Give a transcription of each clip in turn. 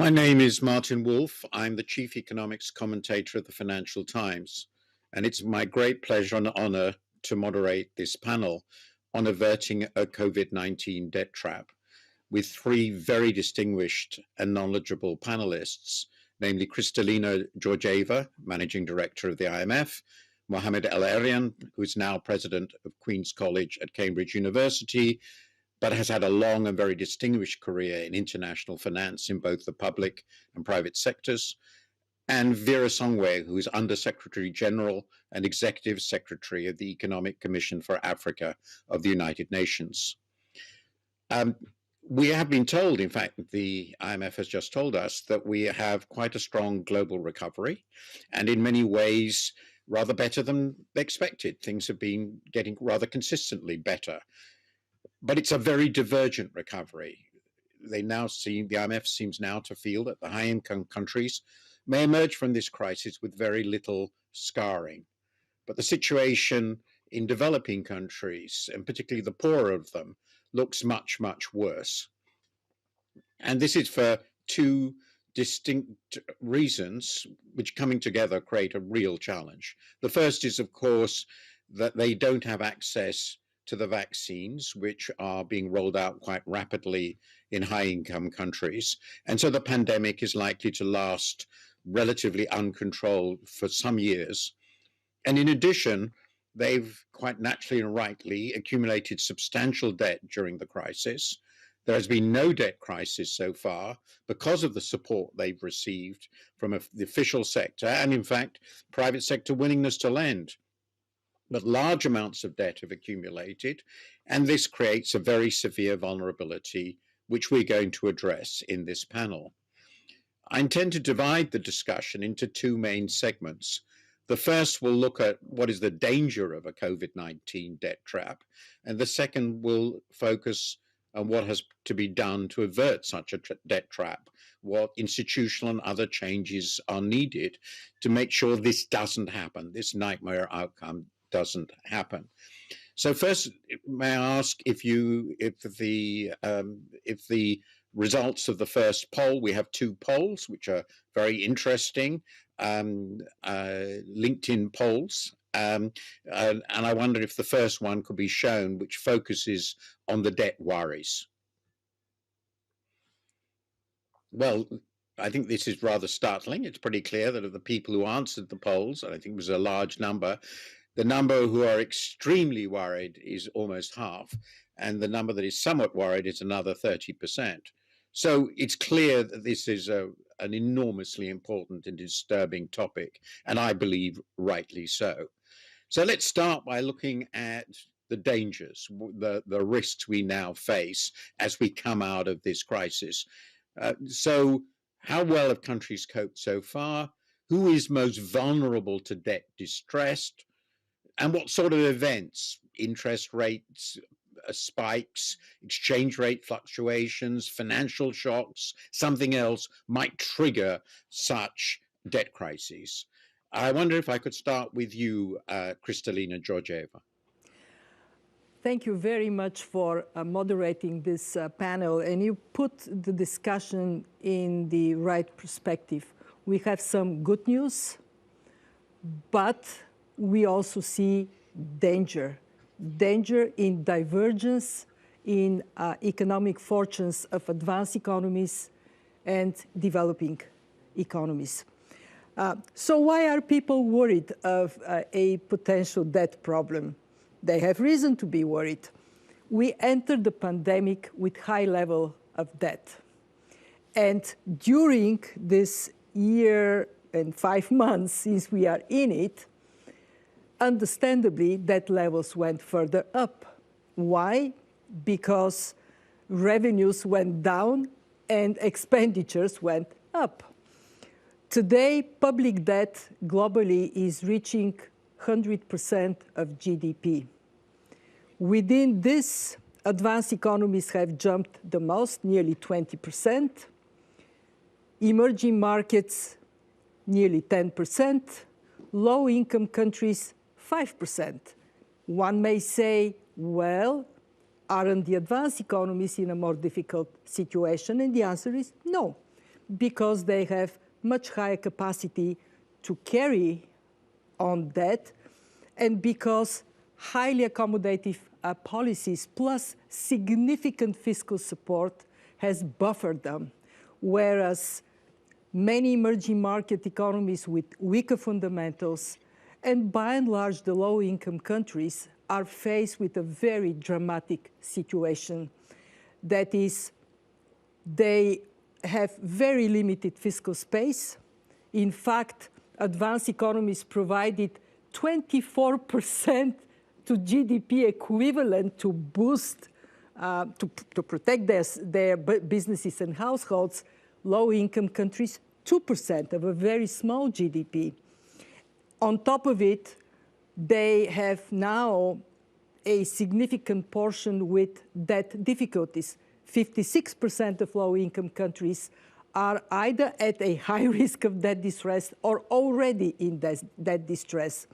My name is Martin Wolf. I'm the chief economics commentator of the Financial Times, and it's my great pleasure and honor to moderate this panel on averting a COVID-19 debt trap with three very distinguished and knowledgeable panelists, namely Kristalina Georgieva, Managing Director of the IMF, Mohamed El-Erian, who is now President of Queen's College at Cambridge University, but has had a long and very distinguished career in international finance in both the public and private sectors, and Vera Songwe, who is Under Secretary General and Executive Secretary of the Economic Commission for Africa of the United Nations. We have been told, in fact, the IMF has just told us that we have quite a strong global recovery, and in many ways, rather better than expected. Things have been getting rather consistently better. But it's a very divergent recovery. The IMF seems now to feel that the high-income countries may emerge from this crisis with very little scarring. But the situation in developing countries, and particularly the poorer of them, looks much, much worse. And this is for two distinct reasons, which coming together create a real challenge. The first is, of course, that they don't have access to the vaccines, which are being rolled out quite rapidly in high-income countries. And so the pandemic is likely to last relatively uncontrolled for some years. And in addition, they've quite naturally and rightly accumulated substantial debt during the crisis. There has been no debt crisis so far because of the support they've received from the official sector and, in fact, private sector willingness to lend. But large amounts of debt have accumulated, and this creates a very severe vulnerability, which we're going to address in this panel. I intend to divide the discussion into two main segments. The first will look at what is the danger of a COVID-19 debt trap, and the second will focus on what has to be done to avert such a debt trap, what institutional and other changes are needed to make sure this doesn't happen, this nightmare outcome doesn't happen. So first, may I ask if the results of the first poll, we have two polls which are very interesting, LinkedIn polls, and I wonder if the first one could be shown, which focuses on the debt worries. Well, I think this is rather startling. It's pretty clear that of the people who answered the polls, and I think it was a large number, the number who are extremely worried is almost half, and the number that is somewhat worried is another 30%. So it's clear that this is an enormously important and disturbing topic, and I believe rightly so. So let's start by looking at the dangers, the risks we now face as we come out of this crisis. So how well have countries coped so far? Who is most vulnerable to debt distress? And what sort of events, interest rates, spikes, exchange rate fluctuations, financial shocks, something else might trigger such debt crises? I wonder if I could start with you, Kristalina Georgieva. Thank you very much for moderating this panel, and you put the discussion in the right perspective. We have some good news, but we also see danger in divergence in economic fortunes of advanced economies and developing economies. So why are people worried of a potential debt problem? They have reason to be worried. We entered the pandemic with high level of debt. And during this year and 5 months since we are in it, understandably, debt levels went further up. Why? Because revenues went down and expenditures went up. Today, public debt globally is reaching 100% of GDP. Within this, advanced economies have jumped the most, nearly 20%. Emerging markets, nearly 10%. Low-income countries, 5%. One may say, well, aren't the advanced economies in a more difficult situation? And the answer is no. because they have much higher capacity to carry on debt, and because highly accommodative policies plus significant fiscal support has buffered them, whereas many emerging market economies with weaker fundamentals, and by and large the low-income countries, are faced with a very dramatic situation. That is, they have very limited fiscal space. In fact, advanced economies provided 24% to GDP equivalent to boost, to protect their businesses and households. Low-income countries, 2% of a very small GDP. On top of it, they have now a significant portion with debt difficulties. 56% of low-income countries are either at a high risk of debt distress or already in debt distress.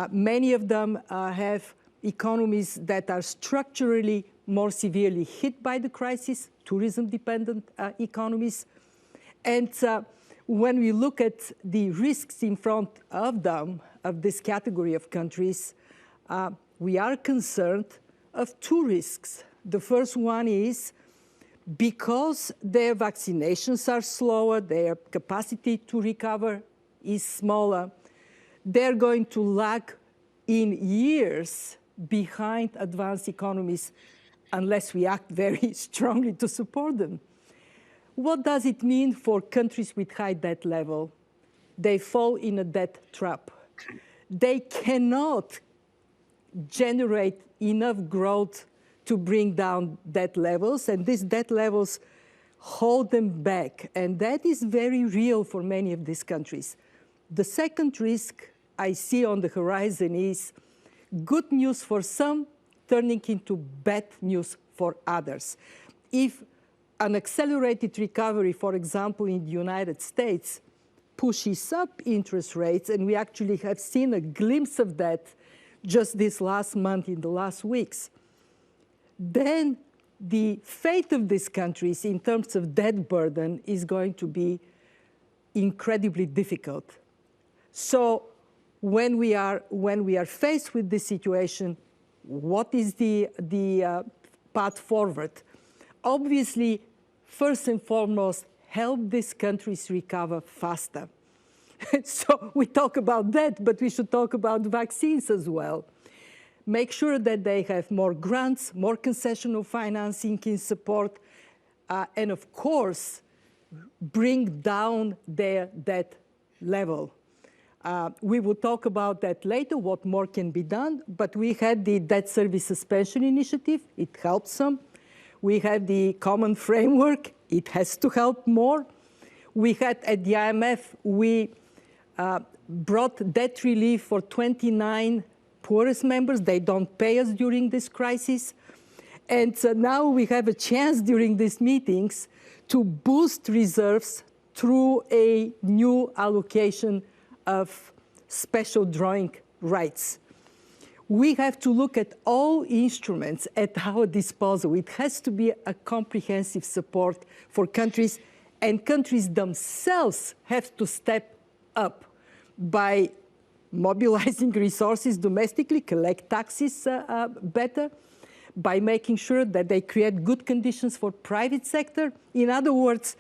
Many of them have economies that are structurally more severely hit by the crisis, tourism-dependent economies. And when we look at the risks in front of them, of this category of countries, we are concerned of two risks. The first one is because their vaccinations are slower, their capacity to recover is smaller, they're going to lag in years behind advanced economies unless we act very strongly to support them. What does it mean for countries with high debt level? They fall in a debt trap. They cannot generate enough growth to bring down debt levels, and these debt levels hold them back. And that is very real for many of these countries. The second risk I see on the horizon is good news for some turning into bad news for others. If an accelerated recovery, for example, in the United States, pushes up interest rates, and we actually have seen a glimpse of that just this last month, in the last weeks, then the fate of these countries in terms of debt burden is going to be incredibly difficult. So when we are faced with this situation, what is the path forward? Obviously, first and foremost, help these countries recover faster. So we talk about that, but we should talk about vaccines as well. Make sure that they have more grants, more concessional financing in support, and of course, bring down their debt level. We will talk about that later, what more can be done, but we had the debt service suspension initiative. It helps some. We had the common framework. It has to help more. We had at the IMF, we brought debt relief for 29 poorest members. They don't pay us during this crisis. And so now we have a chance during these meetings to boost reserves through a new allocation of special drawing rights. We have to look at all instruments at our disposal. It has to be a comprehensive support for countries, and countries themselves have to step up by mobilizing resources domestically, collect taxes better, by making sure that they create good conditions for private sector. In other words,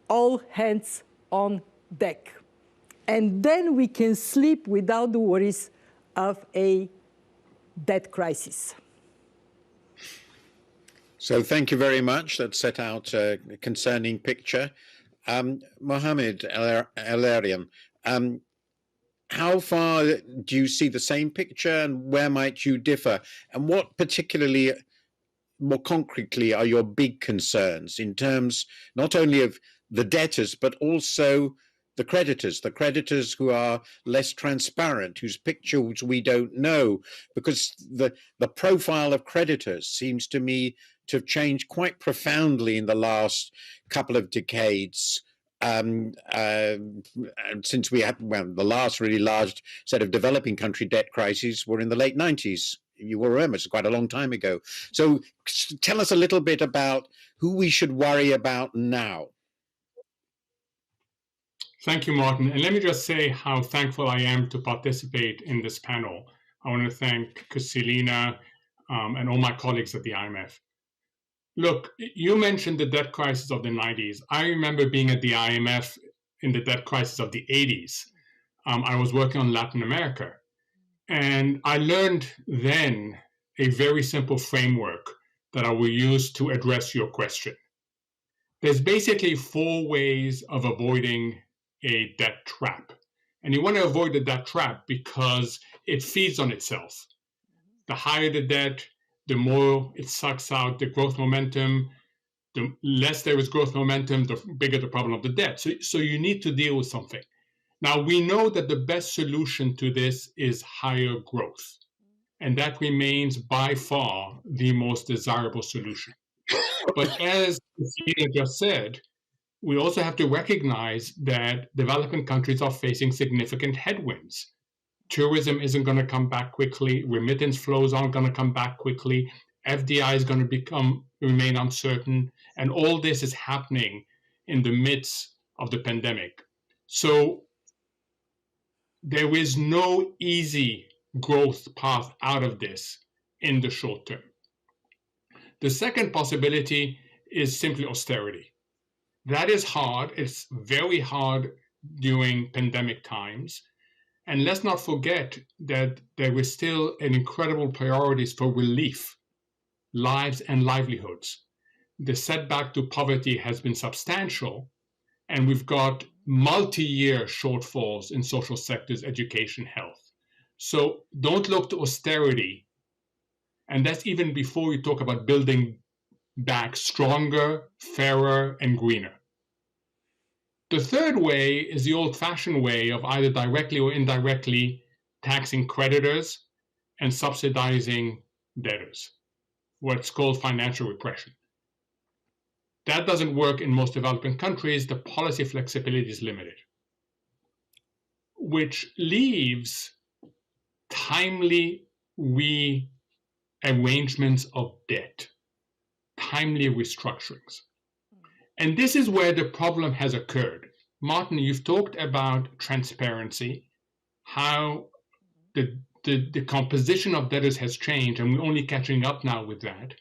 all hands on deck. And then we can sleep without the worries of a debt crisis. So thank you very much. That set out a concerning picture. Mohammed El-Erian, how far do you see the same picture, and where might you differ? And what particularly, more concretely, are your big concerns in terms not only of the debtors, but also the creditors who are less transparent, whose pictures we don't know, because the profile of creditors seems to me to have changed quite profoundly in the last couple of decades. Since we had, well, the last really large set of developing country debt crises were in the late 90s. You will remember, it's quite a long time ago. So tell us a little bit about who we should worry about now. Thank you, Martin. And let me just say how thankful I am to participate in this panel. I want to thank Kusilina and all my colleagues at the IMF. Look, you mentioned the debt crisis of the 90s. I remember being at the IMF in the debt crisis of the 80s. I was working on Latin America. And I learned then a very simple framework that I will use to address your question. There's basically 4 ways of avoiding a debt trap. And you want to avoid the debt trap because it feeds on itself. The higher the debt, the more it sucks out the growth momentum. The less there is growth momentum, the bigger the problem of the debt. So you need to deal with something. Now, we know that the best solution to this is higher growth. And that remains by far the most desirable solution. But as Cecilia just said, we also have to recognize that developing countries are facing significant headwinds. Tourism isn't going to come back quickly. Remittance flows aren't going to come back quickly. FDI is going to remain uncertain. And all this is happening in the midst of the pandemic. So there is no easy growth path out of this in the short term. The second possibility is simply austerity. That is hard. It's very hard during pandemic times. And let's not forget that there is still an incredible priorities for relief, lives and livelihoods. The setback to poverty has been substantial, and we've got multi-year shortfalls in social sectors, education, health. So don't look to austerity. And that's even before you talk about building back stronger, fairer, and greener. The third way is the old-fashioned way of either directly or indirectly taxing creditors and subsidizing debtors, what's called financial repression. That doesn't work in most developing countries. The policy flexibility is limited, which leaves timely rearrangements of debt, timely restructurings. And this is where the problem has occurred. Martin, you've talked about transparency, how the composition of debtors has changed, and we're only catching up now with that.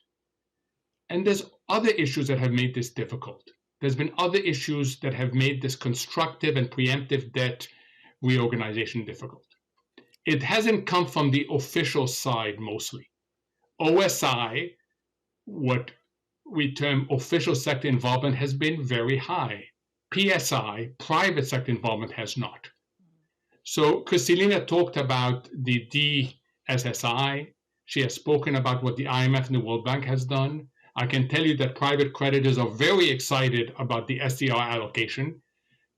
And there's other issues that have made this difficult. There's been other issues that have made this constructive and preemptive debt reorganization difficult. It hasn't come from the official side mostly. OSI, what we term official sector involvement, has been very high. PSI, private sector involvement, has not. So Kristalina talked about the DSSI. She has spoken about what the IMF and the World Bank has done. I can tell you that private creditors are very excited about the SDR allocation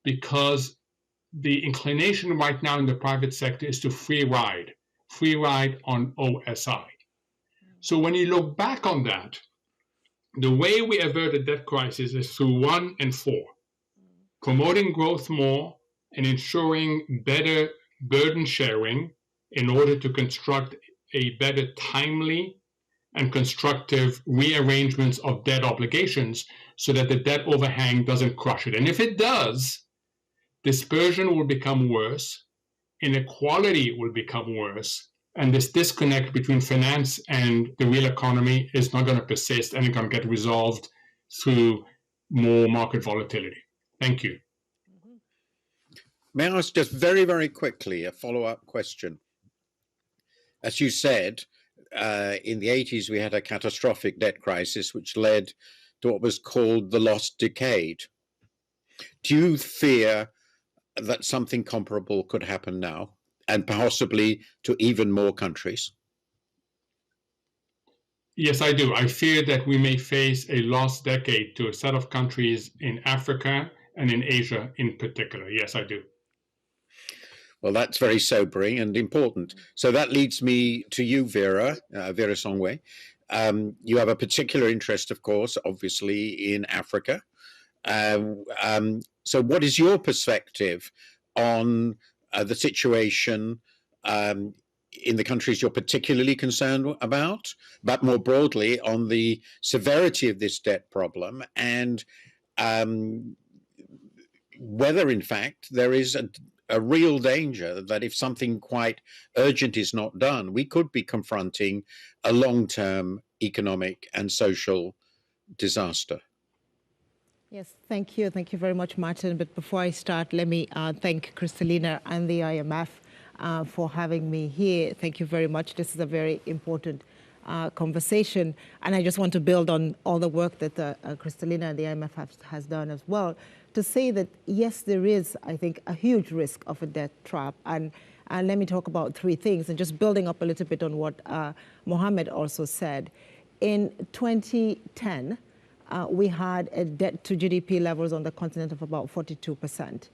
because the inclination right now in the private sector is to free ride on OSI. So when you look back on that, the way we avert the debt crisis is through 1 and 4, promoting growth more and ensuring better burden sharing in order to construct a better timely and constructive rearrangements of debt obligations so that the debt overhang doesn't crush it. And if it does, dispersion will become worse, inequality will become worse, and this disconnect between finance and the real economy is not going to persist and it's going to get resolved through more market volatility. Thank you. May I ask just very, very quickly a follow-up question? As you said, in the 80s, we had a catastrophic debt crisis, which led to what was called the lost decade. Do you fear that something comparable could happen now, and possibly to even more countries? Yes, I do. I fear that we may face a lost decade to a set of countries in Africa and in Asia in particular. Yes, I do. Well, that's very sobering and important. So that leads me to you, Vera Songwe. You have a particular interest, of course, obviously, in Africa. So what is your perspective on the situation in the countries you're particularly concerned about, but more broadly on the severity of this debt problem and whether in fact there is a real danger that if something quite urgent is not done, we could be confronting a long-term economic and social disaster. Yes, thank you. Thank you very much, Martin. But before I start, let me thank Kristalina and the IMF for having me here. Thank you very much. This is a very important conversation. And I just want to build on all the work that Kristalina and the IMF has done as well, to say that, yes, there is, I think, a huge risk of a debt trap. And let me talk about three things, and just building up a little bit on what Mohammed also said. In 2010, we had a debt to GDP levels on the continent of about 42%.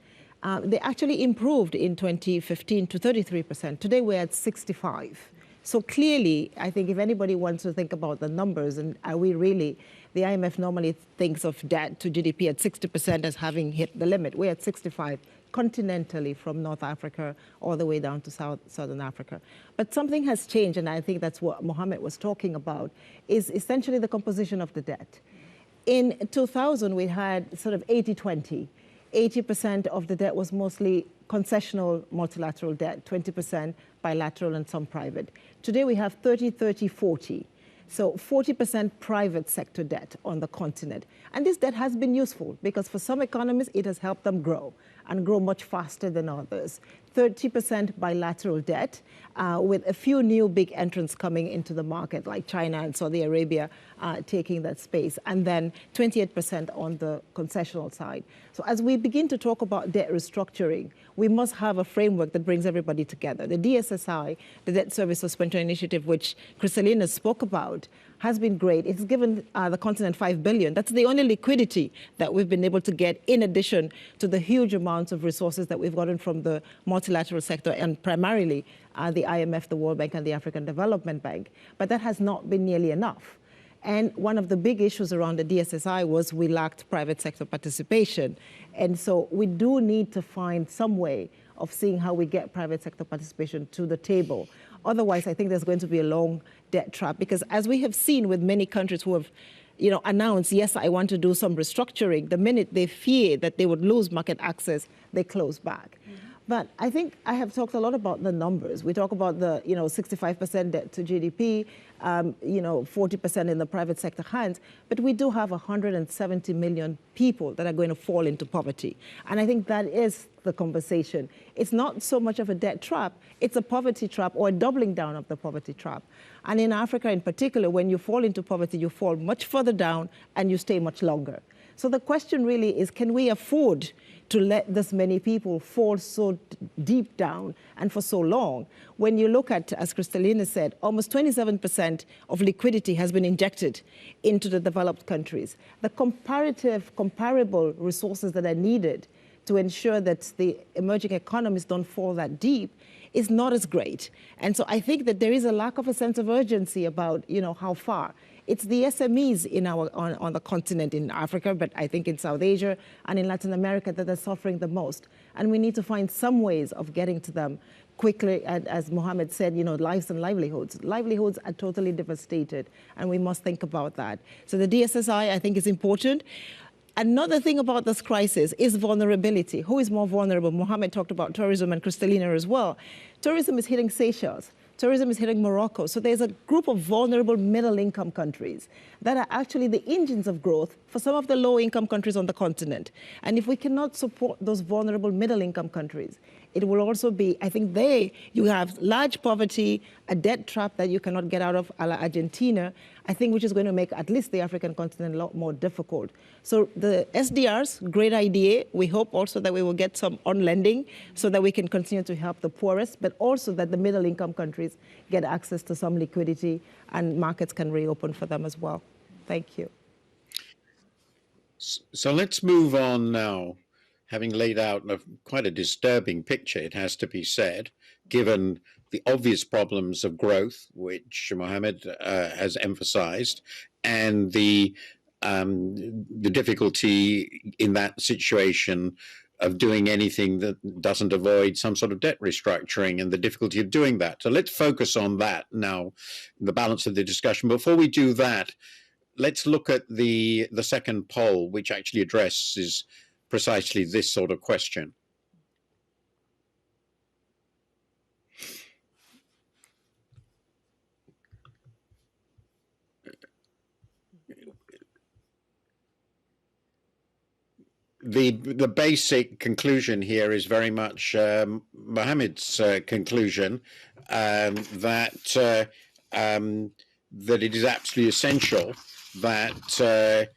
They actually improved in 2015 to 33%. Today we're at 65. So clearly, I think if anybody wants to think about the numbers, and are we really, the IMF normally thinks of debt to GDP at 60% as having hit the limit. We're at 65 continentally, from North Africa all the way down to Southern Africa. But something has changed, and I think that's what Mohammed was talking about, is essentially the composition of the debt. In 2000, we had sort of 80-20. 80% of the debt was mostly concessional multilateral debt, 20% bilateral and some private. Today we have 30-30-40. So 40% private sector debt on the continent. And this debt has been useful because for some economies, it has helped them grow and grow much faster than others. 30% bilateral debt, with a few new big entrants coming into the market, like China and Saudi Arabia taking that space, and then 28% on the concessional side. So as we begin to talk about debt restructuring, we must have a framework that brings everybody together. The DSSI, the Debt Service Suspension Initiative, which Kristalina spoke about, has been great. It's given the continent $5 billion. That's the only liquidity that we've been able to get, in addition to the huge amounts of resources that we've gotten from the multilateral sector, and primarily the IMF, the World Bank, and the African Development Bank. But that has not been nearly enough. And one of the big issues around the DSSI was we lacked private sector participation. And so we do need to find some way of seeing how we get private sector participation to the table. Otherwise, I think there's going to be a long debt trap, because as we have seen with many countries who have announced, yes, I want to do some restructuring, the minute they fear that they would lose market access, they close back. But I think I have talked a lot about the numbers. We talk about the 65% debt to GDP, 40% in the private sector hands, but we do have 170 million people that are going to fall into poverty. And I think that is the conversation. It's not so much of a debt trap, it's a poverty trap, or a doubling down of the poverty trap. And in Africa in particular, when you fall into poverty, you fall much further down and you stay much longer. So the question really is, can we afford to let this many people fall so deep down and for so long? When you look at, as Kristalina said, almost 27% of liquidity has been injected into the developed countries. The comparable resources that are needed to ensure that the emerging economies don't fall that deep is not as great. And so I think that there is a lack of a sense of urgency about, how far. It's the SMEs on the continent in Africa, but I think in South Asia and in Latin America that are suffering the most. And we need to find some ways of getting to them quickly. And as Mohammed said, lives and livelihoods. Livelihoods are totally devastated, and we must think about that. So the DSSI, I think, is important. Another thing about this crisis is vulnerability. Who is more vulnerable? Mohammed talked about tourism, and Kristalina as well. Tourism is hitting Seychelles. Tourism is hitting Morocco. So there's a group of vulnerable middle-income countries that are actually the engines of growth for some of the low-income countries on the continent. And if we cannot support those vulnerable middle-income countries, it will also be, I think you have large poverty, a debt trap that you cannot get out of, a la Argentina, I think, which is going to make at least the African continent a lot more difficult. So the SDRs, great idea. We hope also that we will get some on lending so that we can continue to help the poorest, but also that the middle-income countries get access to some liquidity and markets can reopen for them as well. Thank you. So let's move on now. Having laid out quite a disturbing picture, it has to be said, given the obvious problems of growth, which Mohammed has emphasized, and the difficulty in that situation of doing anything that doesn't avoid some sort of debt restructuring, and the difficulty of doing that. So let's focus on that now, the balance of the discussion. Before we do that, let's look at the second poll, which actually addresses precisely this sort of question. The basic conclusion here is very much Mohammed's conclusion, that that it is absolutely essential that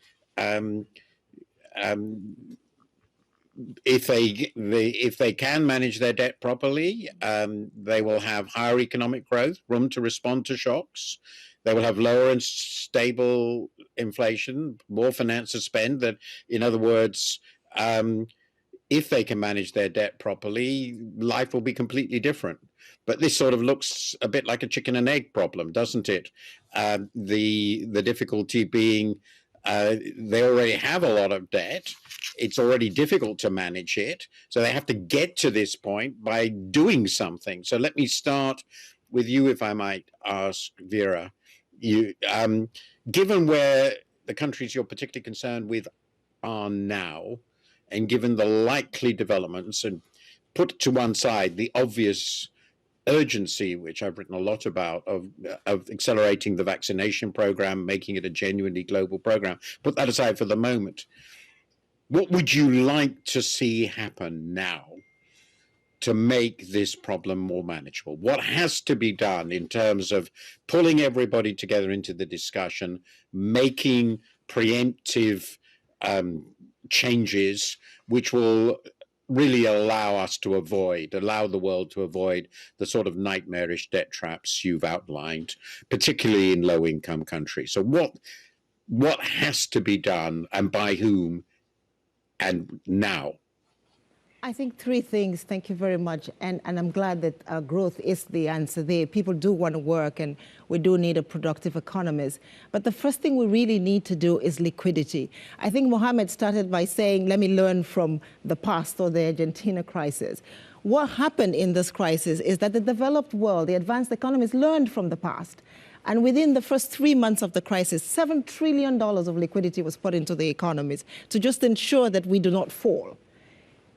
if they can manage their debt properly, they will have higher economic growth, room to respond to shocks. They will have lower and stable inflation, more finance to spend. That, in other words, if they can manage their debt properly, life will be completely different. But this sort of looks a bit like a chicken and egg problem, doesn't it? The difficulty being they already have a lot of debt. It's already difficult to manage it. So they have to get to this point by doing something. So let me start with you, if I might ask, Vera. You, given where the countries you're particularly concerned with are now, and given the likely developments, and put to one side the obvious urgency, which I've written a lot about, of accelerating the vaccination program, making it a genuinely global program, put that aside for the moment. What would you like to see happen now to make this problem more manageable? What has to be done in terms of pulling everybody together into the discussion, making preemptive changes which will really allow the world to avoid the sort of nightmarish debt traps you've outlined, particularly in low-income countries? So what has to be done, and by whom, and now? I think three things. Thank you very much. And I'm glad that growth is the answer there. People do want to work, and we do need a productive economies. But the first thing we really need to do is liquidity. I think Mohammed started by saying, let me learn from the past, or the Argentina crisis. What happened in this crisis is that the developed world, the advanced economies, learned from the past. And within the first 3 months of the crisis, $7 trillion of liquidity was put into the economies to just ensure that we do not fall.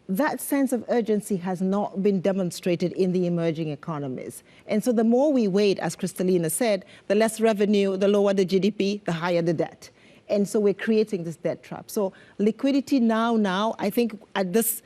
That sense of urgency has not been demonstrated in the emerging economies. And so the more we wait, as Kristalina said, the less revenue, the lower the GDP, the higher the debt. And so we're creating this debt trap. So liquidity now, I think at this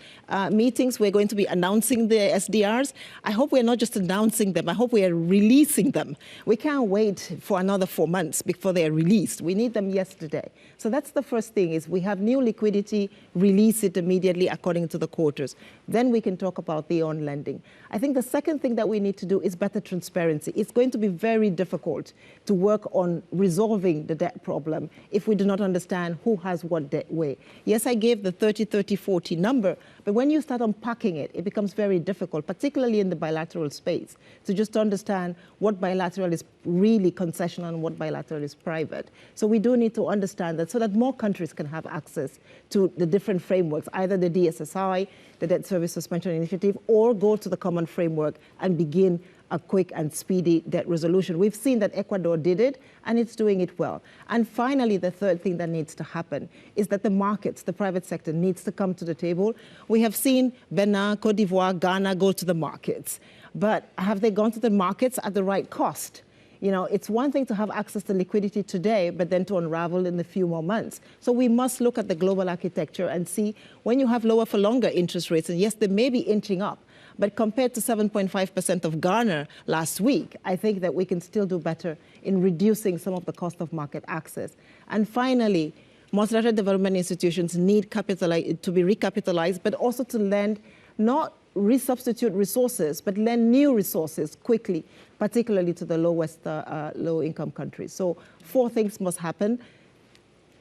meetings, we're going to be announcing the SDRs. I hope we're not just announcing them. I hope we are releasing them. We can't wait for another 4 months before they are released. We need them yesterday. So that's the first thing, is we have new liquidity, release it immediately according to the quarters. Then we can talk about the on-lending. I think the second thing that we need to do is better transparency. It's going to be very difficult to work on resolving the debt problem if we do not understand who has what debt where. Yes, I gave the 30-30-40 number, but when you start unpacking it, it becomes very difficult, particularly in the bilateral space, to just understand what bilateral is really concessional and what bilateral is private. So we do need to understand that, so that more countries can have access to the different frameworks, either the DSSI, the Debt Service Suspension Initiative, or go to the common framework and begin a quick and speedy debt resolution. We've seen that Ecuador did it, and it's doing it well. And finally, the third thing that needs to happen is that the markets, the private sector, needs to come to the table. We have seen Benin, Cote d'Ivoire, Ghana go to the markets. But have they gone to the markets at the right cost? You know, it's one thing to have access to liquidity today, but then to unravel in a few more months. So we must look at the global architecture and see, when you have lower for longer interest rates, and yes, they may be inching up, but compared to 7.5% of Ghana last week, I think that we can still do better in reducing some of the cost of market access. And finally, multilateral development institutions need to be recapitalized, but also to lend, not resubstitute resources, but lend new resources quickly, particularly to the low-income countries. So 4 things must happen.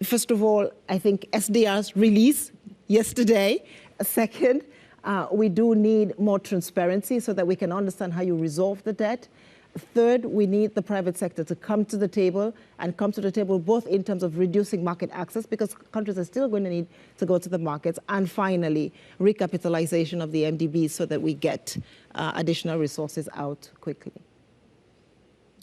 First of all, I think SDRs release yesterday. Second, we do need more transparency so that we can understand how you resolve the debt. Third, we need the private sector to come to the table, and come to the table both in terms of reducing market access, because countries are still going to need to go to the markets. And finally, recapitalization of the MDBs so that we get additional resources out quickly.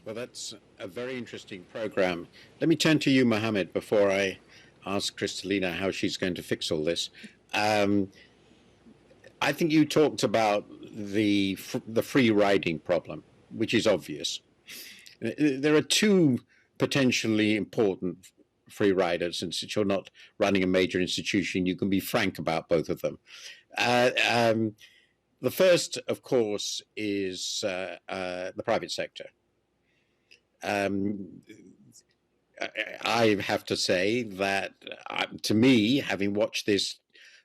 Well, that's a very interesting program. Let me turn to you, Mohammed, before I ask Kristalina how she's going to fix all this. I think you talked about the free riding problem, which is obvious. There are two potentially important free riders, and since you're not running a major institution, you can be frank about both of them. The first, of course, is the private sector. I have to say that, to me, having watched this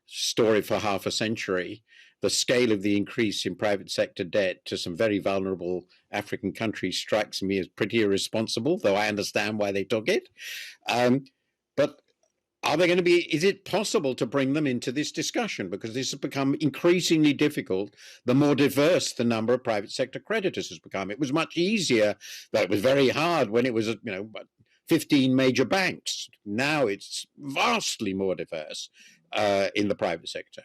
story for half a century, the scale of the increase in private sector debt to some very vulnerable African countries strikes me as pretty irresponsible, though I understand why they took it. But are they going to be, is it possible to bring them into this discussion? Because this has become increasingly difficult the more diverse the number of private sector creditors has become. It was much easier, but it was very hard when it was, 15 major banks. Now it's vastly more diverse in the private sector.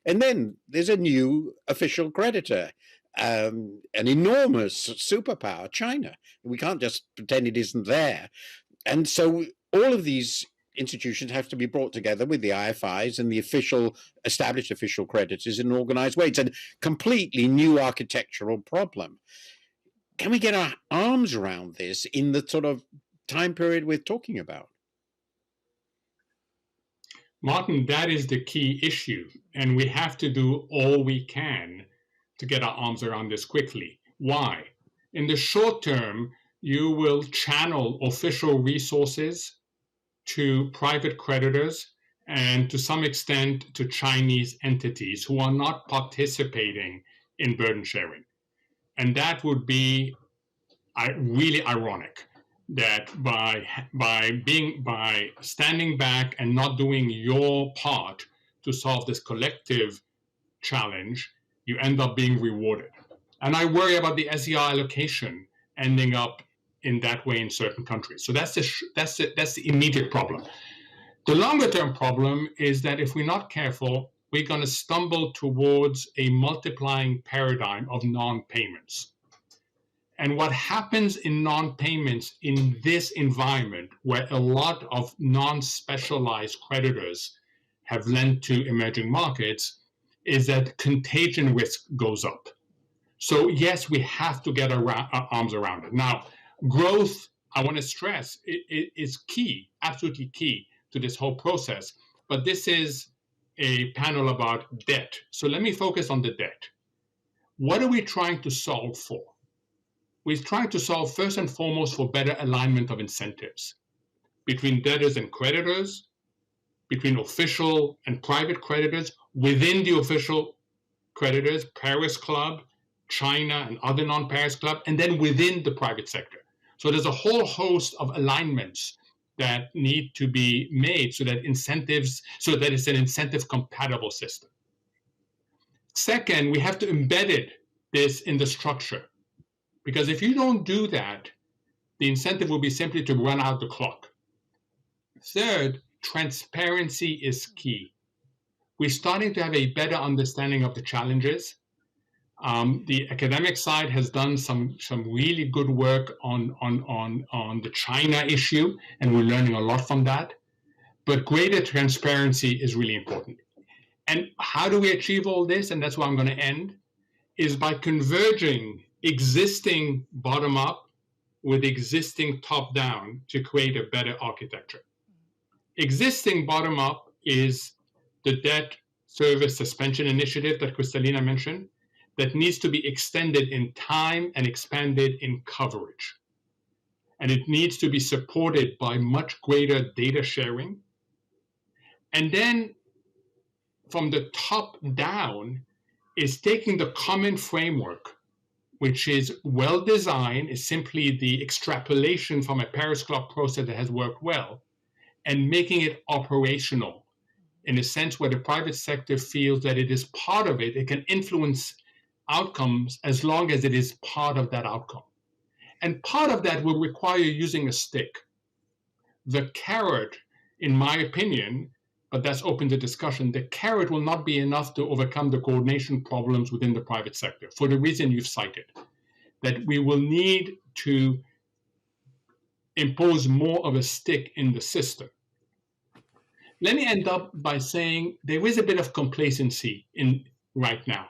And then there's a new official creditor, an enormous superpower, China. We can't just pretend it isn't there. And so all of these institutions have to be brought together with the IFIs and the established official creditors in an organized way. It's a completely new architectural problem. Can we get our arms around this in the sort of time period we're talking about? Martin, that is the key issue, and we have to do all we can to get our arms around this quickly. Why? In the short term, you will channel official resources to private creditors and to some extent to Chinese entities who are not participating in burden sharing. And that would be really ironic that by standing back and not doing your part to solve this collective challenge, you end up being rewarded. And I worry about the SER allocation ending up in that way in certain countries. So that's the immediate problem. The longer term problem is that if we're not careful, we're going to stumble towards a multiplying paradigm of non-payments. And what happens in non-payments in this environment, where a lot of non-specialized creditors have lent to emerging markets, is that contagion risk goes up. So yes, we have to get our arms around it. Now, growth, I want to stress, is key, absolutely key to this whole process. But this is a panel about debt. So let me focus on the debt. What are we trying to solve for? We're trying to solve first and foremost for better alignment of incentives between debtors and creditors, between official and private creditors, within the official creditors, Paris Club, China, and other non-Paris Club, and then within the private sector. So there's a whole host of alignments that need to be made so that it's an incentive compatible system. Second, we have to embed this in the structure. Because if you don't do that, the incentive will be simply to run out the clock. Third, transparency is key. We're starting to have a better understanding of the challenges. The academic side has done some really good work on the China issue, and we're learning a lot from that. But greater transparency is really important. And how do we achieve all this? And that's where I'm going to end, is by converging existing bottom-up with existing top-down to create a better architecture. Existing bottom-up is the debt service suspension initiative that Kristalina mentioned that needs to be extended in time and expanded in coverage. And it needs to be supported by much greater data sharing. And then from the top down is taking the common framework, which is well designed, is simply the extrapolation from a Paris Club process that has worked well, and making it operational in a sense where the private sector feels that it is part of it. It can influence outcomes as long as it is part of that outcome. And part of that will require using a stick. The carrot, in my opinion, but that's open to discussion, the carrot will not be enough to overcome the coordination problems within the private sector for the reason you've cited, that we will need to impose more of a stick in the system. let me end up by saying there is a bit of complacency right now.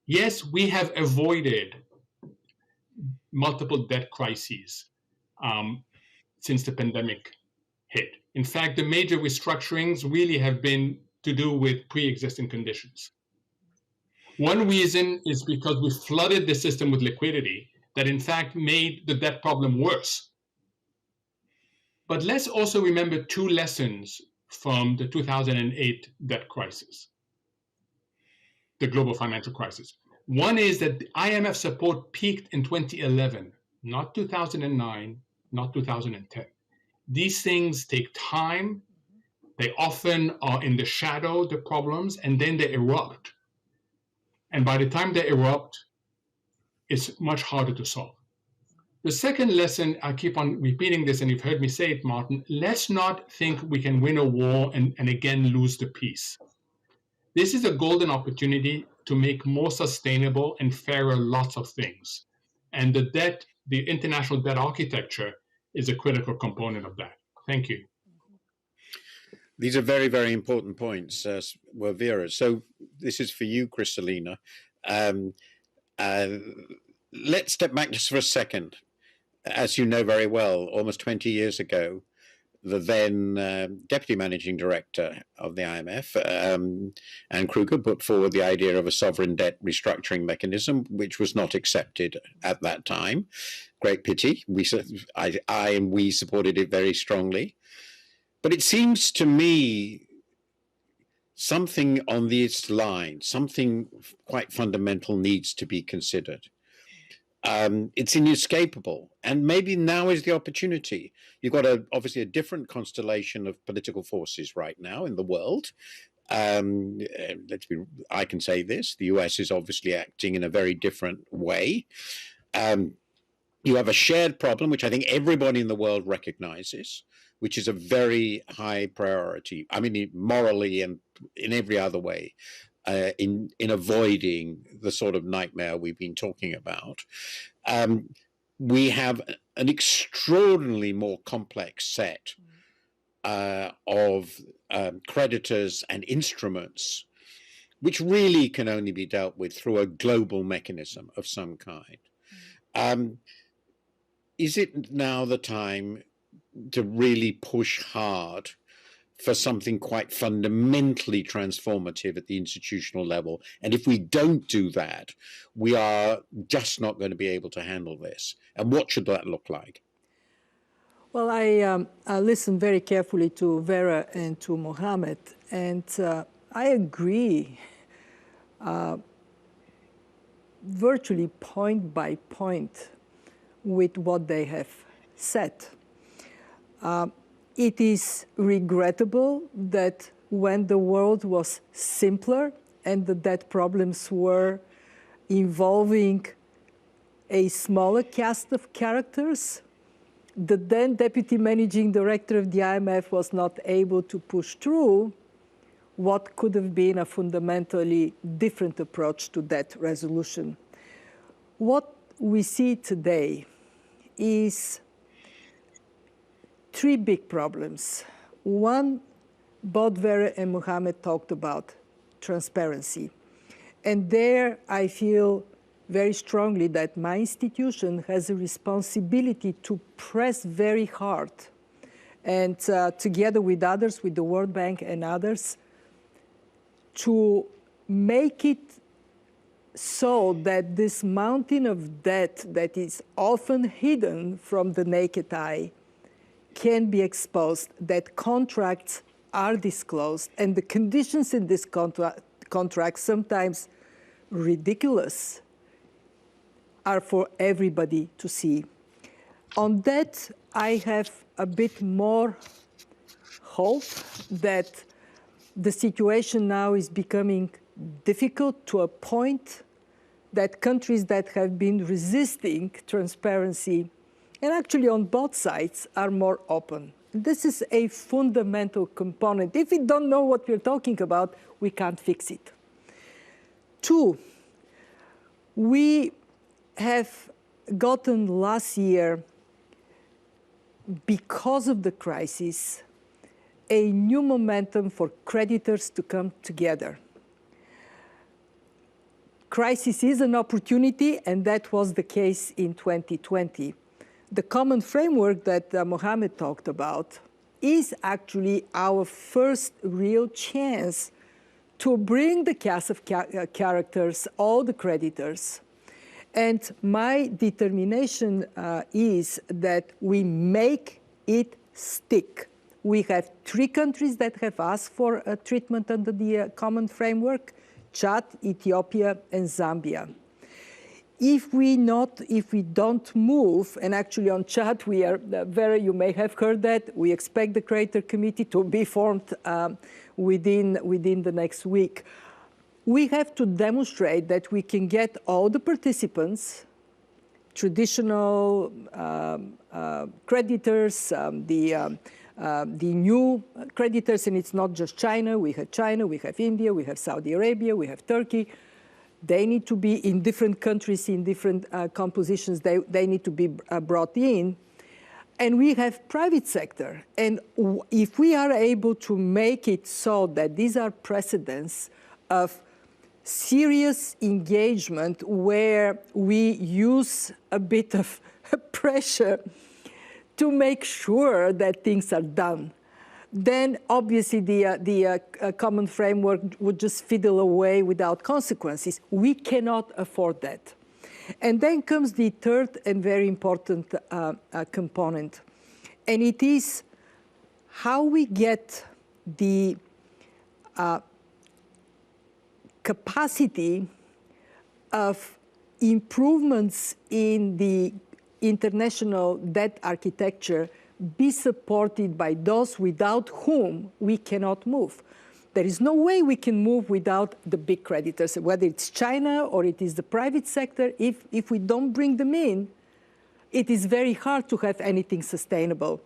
Yes, we have avoided multiple debt crises since the pandemic hit. In fact, the major restructurings really have been to do with pre-existing conditions. One reason is because we flooded the system with liquidity that in fact made the debt problem worse. But let's also remember two lessons from the 2008 debt crisis, the global financial crisis. One is that the IMF support peaked in 2011, not 2009, not 2010. These things take time. They often are in the shadow, the problems, and then they erupt. And by the time they erupt, it's much harder to solve. The second lesson, I keep on repeating this, and you've heard me say it, Martin, let's not think we can win a war and again lose the peace. This is a golden opportunity to make more sustainable and fairer lots of things. And the international debt architecture is a critical component of that. Thank you. These are very, very important points, Vera. So this is for you, Kristalina. Let's step back just for a second. As you know very well, almost 20 years ago, the then deputy managing director of the IMF, Anne Kruger, put forward the idea of a sovereign debt restructuring mechanism, which was not accepted at that time. Great pity. We supported it very strongly. But it seems to me something on this line, something quite fundamental needs to be considered. It's inescapable, and maybe now is the opportunity. You've got obviously a different constellation of political forces right now in the world. I can say this: the US is obviously acting in a very different way. You have a shared problem, which I think everybody in the world recognizes, which is a very high priority. I mean, morally and in every other way. In avoiding the sort of nightmare we've been talking about. We have an extraordinarily more complex set of creditors and instruments, which really can only be dealt with through a global mechanism of some kind. Is it now the time to really push hard for something quite fundamentally transformative at the institutional level? And if we don't do that, we are just not going to be able to handle this. And what should that look like? Well, I listened very carefully to Vera and to Mohammed, and I agree virtually point by point with what they have said. It is regrettable that when the world was simpler and the debt problems were involving a smaller cast of characters, the then deputy managing director of the IMF was not able to push through what could have been a fundamentally different approach to debt resolution. What we see today is three big problems. One, both Vera and Mohammed talked about transparency. And there I feel very strongly that my institution has a responsibility to press very hard and together with others, with the World Bank and others, to make it so that this mountain of debt that is often hidden from the naked eye can be exposed, that contracts are disclosed, and the conditions in this contract, sometimes ridiculous, are for everybody to see. On that, I have a bit more hope that the situation now is becoming difficult to a point that countries that have been resisting transparency, and actually on both sides, are more open. This is a fundamental component. If we don't know what we're talking about, we can't fix it. Two, we have gotten last year, because of the crisis, a new momentum for creditors to come together. Crisis is an opportunity, and that was the case in 2020. The common framework that Mohammed talked about is actually our first real chance to bring the cast of characters, all the creditors. And my determination is that we make it stick. We have 3 countries that have asked for a treatment under the common framework: Chad, Ethiopia, and Zambia. If we don't move, and actually on Chad, we are you may have heard that, we expect the Creator Committee to be formed within the next week. We have to demonstrate that we can get all the participants, traditional creditors, the new creditors, and it's not just China, we have India, we have Saudi Arabia, we have Turkey. They need to be in different countries, in different compositions. They need to be brought in. And we have private sector. And if we are able to make it so that these are precedents of serious engagement where we use a bit of pressure to make sure that things are done, then obviously the common framework would just fiddle away without consequences. We cannot afford that. And then comes the third and very important component, and it is how we get the capacity of improvements in the international debt architecture be supported by those without whom we cannot move. There is no way we can move without the big creditors, whether it's China or it is the private sector. If we don't bring them in, it is very hard to have anything sustainable.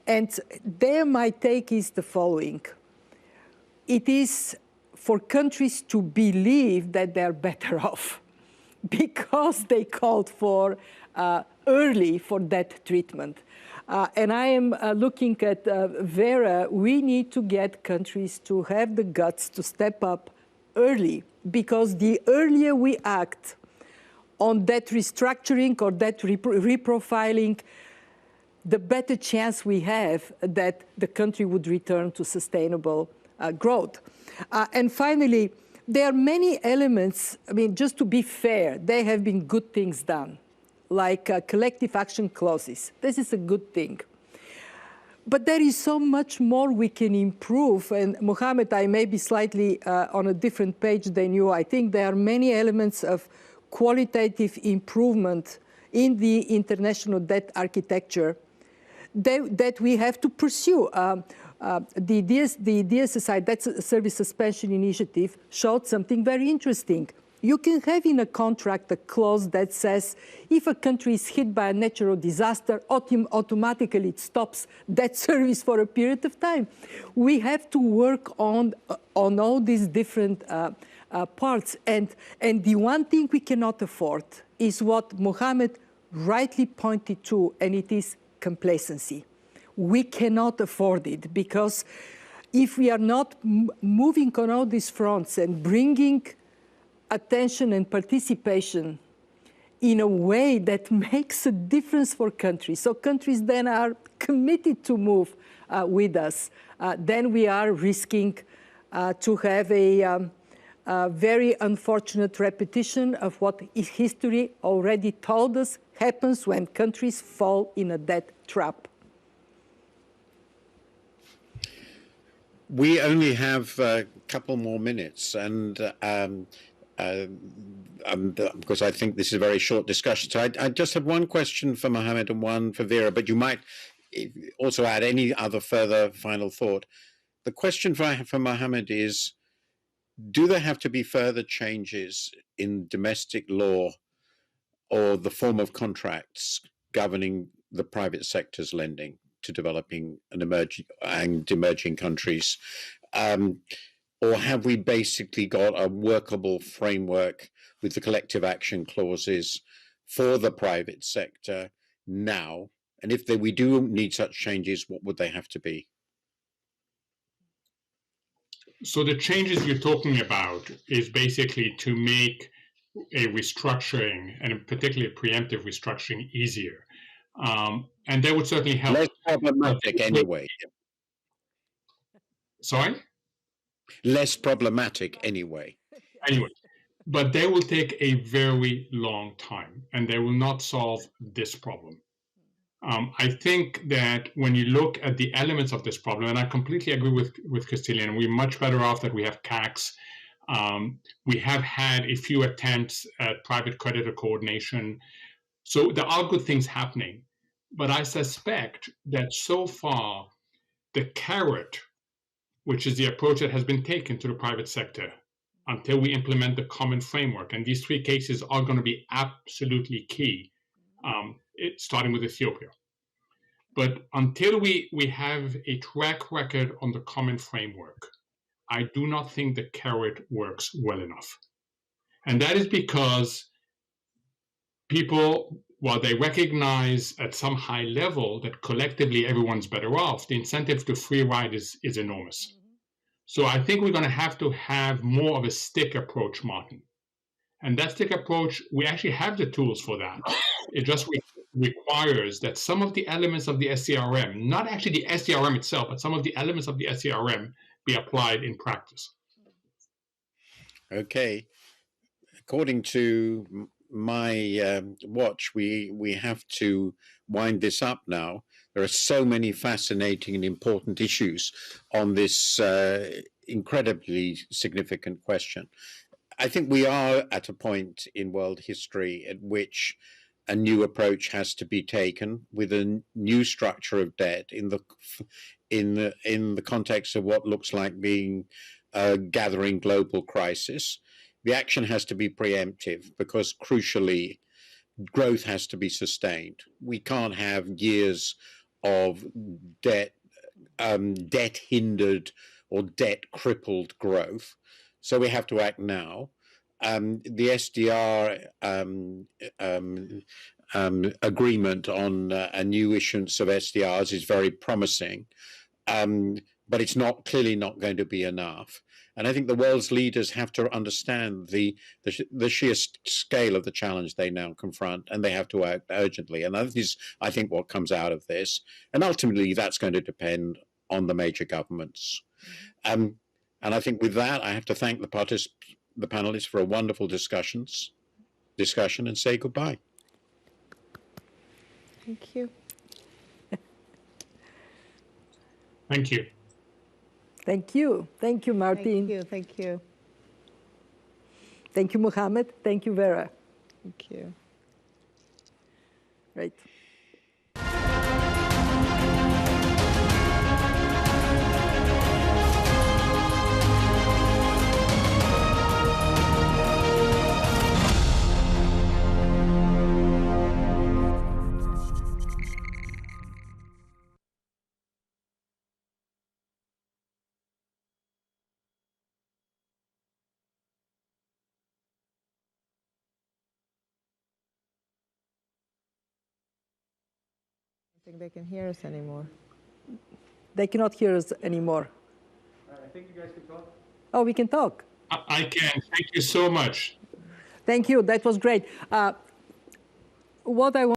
And there my take is the following. It is for countries to believe that they're better off because they called for early for that treatment. And I am looking at Vera. We need to get countries to have the guts to step up early, because the earlier we act on debt restructuring or debt reprofiling, the better chance we have that the country would return to sustainable growth. And finally, there are many elements. I mean, just to be fair, there have been good things done, like collective action clauses. This is a good thing. But there is so much more we can improve. And Mohammed, I may be slightly on a different page than you. I think there are many elements of qualitative improvement in the international debt architecture that we have to pursue. The DSSI, Debt Service Suspension Initiative, showed something very interesting. You can have in a contract a clause that says if a country is hit by a natural disaster, automatically it stops debt service for a period of time. We have to work on all these different parts. And the one thing we cannot afford is what Mohammed rightly pointed to, and it is complacency. We cannot afford it, because if we are not moving on all these fronts and bringing attention and participation in a way that makes a difference for countries, so countries then are committed to move with us, then we are risking to have a very unfortunate repetition of what history already told us happens when countries fall in a debt trap. We only have a couple more minutes, and because I think this is a very short discussion. So I just have one question for Mohammed and one for Vera, but you might also add any other further final thought. The question for Mohammed is, do there have to be further changes in domestic law or the form of contracts governing the private sector's lending to developing and emerging countries? Or have we basically got a workable framework with the collective action clauses for the private sector now? And if we do need such changes, what would they have to be? So the changes you're talking about is basically to make a restructuring, and particularly a preemptive restructuring, easier. And that would certainly help. Less problematic anyway. Sorry? Less problematic anyway. Anyway, but they will take a very long time, and they will not solve this problem. I think that when you look at the elements of this problem, and I completely agree with Christine, we're much better off that we have CACs. We have had a few attempts at private creditor coordination. So there are good things happening. But I suspect that so far, the carrot, which is the approach that has been taken to the private sector, until we implement the common framework, and these three cases are going to be absolutely key, starting with Ethiopia. But until we have a track record on the common framework, I do not think the carrot works well enough. And that is because people, while they recognize at some high level that collectively everyone's better off, the incentive to free ride is enormous. So I think we're going to have more of a stick approach, Martin. And that stick approach, we actually have the tools for that. It just requires that some of the elements of the SCRM, not actually the SCRM itself, but some of the elements of the SCRM be applied in practice. Okay. According to my watch, we have to wind this up now. There are so many fascinating and important issues on this incredibly significant question. I think we are at a point in world history at which a new approach has to be taken with a new structure of debt in the context of what looks like being a gathering global crisis. The action has to be preemptive because, crucially, growth has to be sustained. We can't have years of debt hindered or debt crippled growth. So we have to act now. The SDR agreement on a new issuance of SDRs is very promising, but it's clearly not going to be enough. And I think the world's leaders have to understand the sheer scale of the challenge they now confront, and they have to act urgently. And that is, I think, what comes out of this. And ultimately, that's going to depend on the major governments. And I think with that, I have to thank the panelists for a wonderful discussion and say goodbye. Thank you. Thank you. Thank you. Thank you, Martin. Thank you. Thank you. Thank you, Mohammed. Thank you, Vera. Thank you. Right. I think they can hear us anymore. They cannot hear us anymore. I think you guys can talk. Oh, we can talk. I can. Thank you so much. Thank you. That was great. What I want